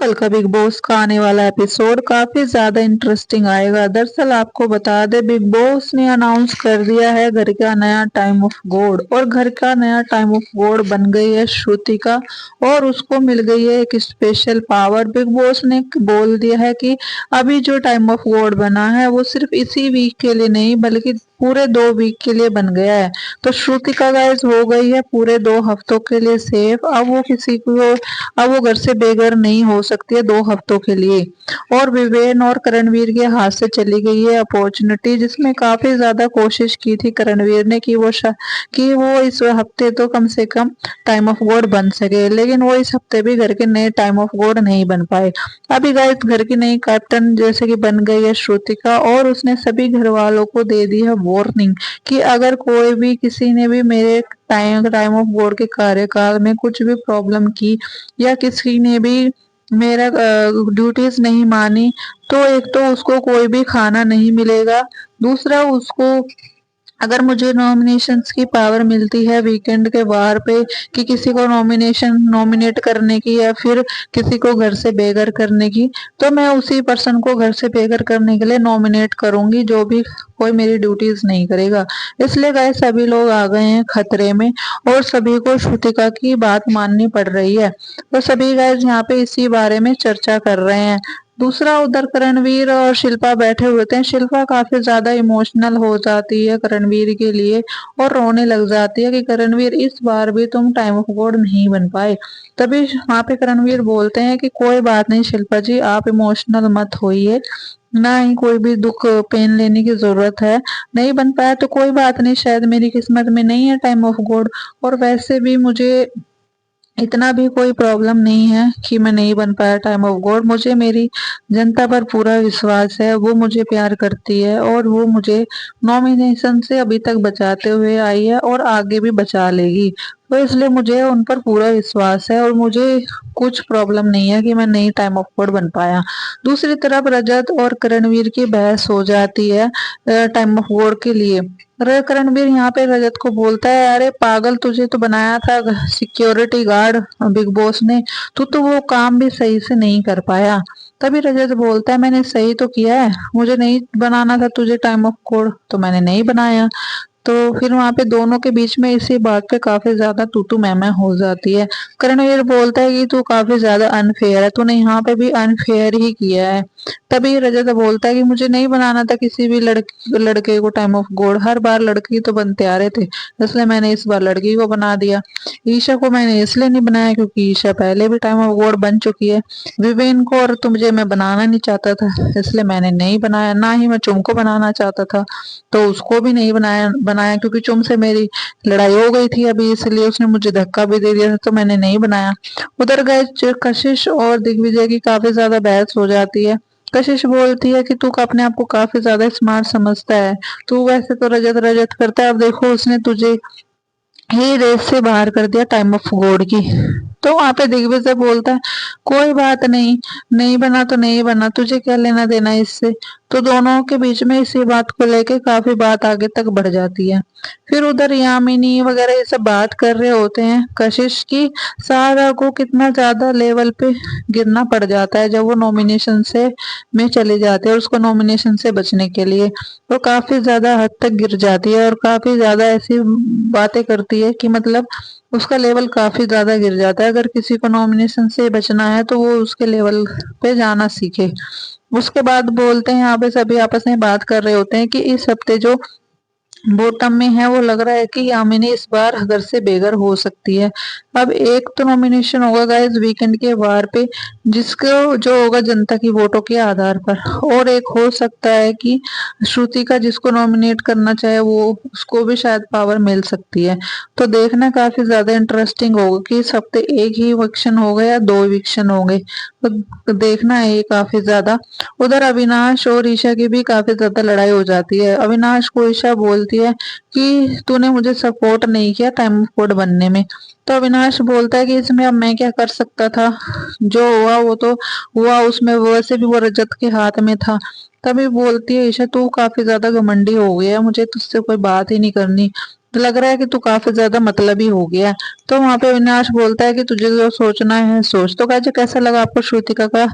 कल का big boss का आने वाला एपिसोड काफी ज्यादा इंटरेस्टिंग आएगा। दरअसल आपको बता दे, बिग बॉस ने अनाउंस कर दिया है घर का नया टाइम ऑफ गॉड, और घर का नया टाइम ऑफ गॉड बन गई है श्रुतिका, और उसको मिल गई है एक स्पेशल पावर। बिग बॉस ने बोल दिया है कि अभी जो टाइम ऑफ गॉड बना है वो सिर्फ इसी वीक के लिए नहीं बल्कि पूरे 2 वीक के लिए बन गया है। तो श्रुतिका गाइस हो गई है पूरे 2 हफ्तों के लिए सेफ। अब वो घर से बेघर नहीं हो सकती है 2 हफ्तों के लिए। और विवेन और करणवीर के हाथ से चली गई है अपॉर्चुनिटी, जिसमें काफी ज्यादा कोशिश की थी करणवीर ने कि वो इस हफ्ते तो कम से कम टाइम ऑफ गॉड बन सके, लेकिन वो इस हफ्ते भी घर के नए टाइम ऑफ गॉड नहीं बन पाए। अभी गाइस घर की नई कैप्टन जैसे कि बन गई है श्रुतिका, और उसने सभी घर वालों को दे दी है वार्निंग कि अगर कोई भी किसी ने भी मेरे टाइम ऑफ गॉड के कार्यकाल में कुछ भी प्रॉब्लम की, या किसी ने भी मेरा ड्यूटीज नहीं मानी, तो एक तो उसको कोई भी खाना नहीं मिलेगा। दूसरा, उसको अगर मुझे नॉमिनेशंस की पावर मिलती है वीकेंड के बार पे कि किसी को नॉमिनेट करने की या फिर किसी को घर से बेघर करने की, तो मैं उसी पर्सन को घर से बेघर करने के लिए नॉमिनेट करूंगी जो भी कोई मेरी ड्यूटीज नहीं करेगा। इसलिए गाइस सभी लोग आ गए हैं खतरे में, और सभी को श्रुतिका की बात माननी पड़ रही है। तो सभी गाइस यहाँ पे इसी बारे में चर्चा कर रहे हैं। दूसरा, उधर करणवीर और शिल्पा बैठे हुए थे। शिल्पा काफी ज्यादा इमोशनल हो जाती है करणवीर के लिए, और रोने लग जाती है कि करणवीर इस बार भी तुम टाइम ऑफ गॉड नहीं बन पाए। तभी वहां पे करणवीर बोलते हैं कि कोई बात नहीं शिल्पा जी, आप इमोशनल मत होइए, ना ही कोई भी दुख पेन लेने की जरूरत है। नहीं बन पाया तो कोई बात नहीं, शायद मेरी किस्मत में नहीं है टाइम ऑफ गॉड, और वैसे भी मुझे इतना भी कोई प्रॉब्लम नहीं है कि मैं नहीं बन पाया टाइम ऑफ गॉड। मुझे मेरी जनता पर पूरा विश्वास है, वो मुझे प्यार करती है, और वो मुझे नॉमिनेशन से अभी तक बचाते हुए आई है और आगे भी बचा लेगी। तो इसलिए मुझे उन पर पूरा विश्वास है, और मुझे कुछ प्रॉब्लम नहीं है कि मैं नहीं टाइम ऑफ गॉड बन पाया। दूसरी तरफ रजत और करणवीर की बहस हो जाती है टाइम ऑफ गॉड के लिए। रणवीर यहाँ पे रजत को बोलता है, अरे पागल, तुझे तो बनाया था सिक्योरिटी गार्ड बिग बॉस ने, तू तो वो काम भी सही से नहीं कर पाया। तभी रजत बोलता है, मैंने सही तो किया है, मुझे नहीं बनाना था तुझे टाइम ऑफ कोड तो मैंने नहीं बनाया। तो फिर वहां पे दोनों के बीच में इसी बात पे काफी ज्यादा तू मैं हो जाती है। करणवीर बोलता है कि तू काफी ज्यादा अनफेयर है, तूने यहाँ पे भी अनफेयर ही किया है। तभी रजत बोलता है कि मुझे नहीं बनाना था किसी भी लड़के को टाइम ऑफ गॉड, हर बार लड़की तो बनते आ रहे थे, इसलिए मैंने इस बार लड़की को बना दिया। ईशा को मैंने इसलिए नहीं बनाया क्योंकि ईशा पहले भी टाइम ऑफ गॉड बन चुकी है। विवेन को और तुझे मैं बनाना नहीं चाहता था, इसलिए मैंने नहीं बनाया। ना ही मैं चुम को बनाना चाहता था, तो उसको भी नहीं बनाया क्योंकि चुम से मेरी लड़ाई हो गई थी अभी, इसलिए उसने मुझे धक्का भी दे दिया था, तो मैंने नहीं बनाया। उधर गए कशिश और दिग्विजय की काफी ज्यादा बहस हो जाती है। कशिश बोलती है कि तू अपने आप को काफी ज्यादा स्मार्ट समझता है, तू वैसे तो रजत रजत करता है, अब देखो उसने तुझे ही रेस से बाहर कर दिया टाइम ऑफ गॉड की। तो वहां पे दिग्विजय बोलता है, कोई बात नहीं, नहीं बना तो नहीं बना, तुझे क्या लेना देना इससे। तो दोनों के बीच में इसी बात को लेके काफी बात आगे तक बढ़ जाती है। फिर उधर यामिनी वगैरह ये सब बात कर रहे होते हैं कशिश की सारा को कितना ज्यादा लेवल पे गिरना पड़ जाता है जब वो नॉमिनेशन से में चले जाते हैं, और उसको नॉमिनेशन से बचने के लिए वो काफी ज्यादा हद तक गिर जाती है, और काफी ज्यादा ऐसी बातें करती है कि मतलब उसका लेवल काफी ज्यादा गिर जाता है। अगर किसी को नॉमिनेशन से बचना है तो वो उसके लेवल पे जाना सीखे। उसके बाद बोलते हैं, यहाँ पे सभी आपस में बात कर रहे होते हैं कि इस हफ्ते जो बॉटम में है वो लग रहा है कि यामिनी इस बार घर से बेघर हो सकती है। अब एक तो नॉमिनेशन होगा गाइस वीकेंड के वार पे, जिसको जो होगा जनता की वोटों के आधार पर, और एक हो सकता है कि श्रुति का जिसको नॉमिनेट करना चाहे वो उसको भी शायद पावर मिल सकती है। तो देखना काफी ज्यादा इंटरेस्टिंग होगा कि इस हफ्ते एक ही इविक्शन होगा या 2 इविक्शन होंगे, तो देखना है ये काफी ज्यादा। उधर अविनाश और ईशा की भी काफी ज्यादा लड़ाई हो जाती है। अविनाश को ईशा बोलती है कि तूने मुझे सपोर्ट नहीं किया टाइम कोड बनने में। तो अविनाश बोलता है कि इसमें अब मैं क्या कर सकता था, जो हुआ वो तो हुआ, उसमें वैसे भी वो रजत के हाथ में था। तभी बोलती है ईशा, तू काफी ज्यादा घमंडी हो गया है, मुझे तुझसे कोई बात ही नहीं करनी, लग रहा है कि तू काफी ज्यादा मतलबी हो गया है। तो वहां पे अविनाश बोलता है कि तुझे जो सोचना है सोच। तो गाजी कैसा लगा आपको श्रुतिका का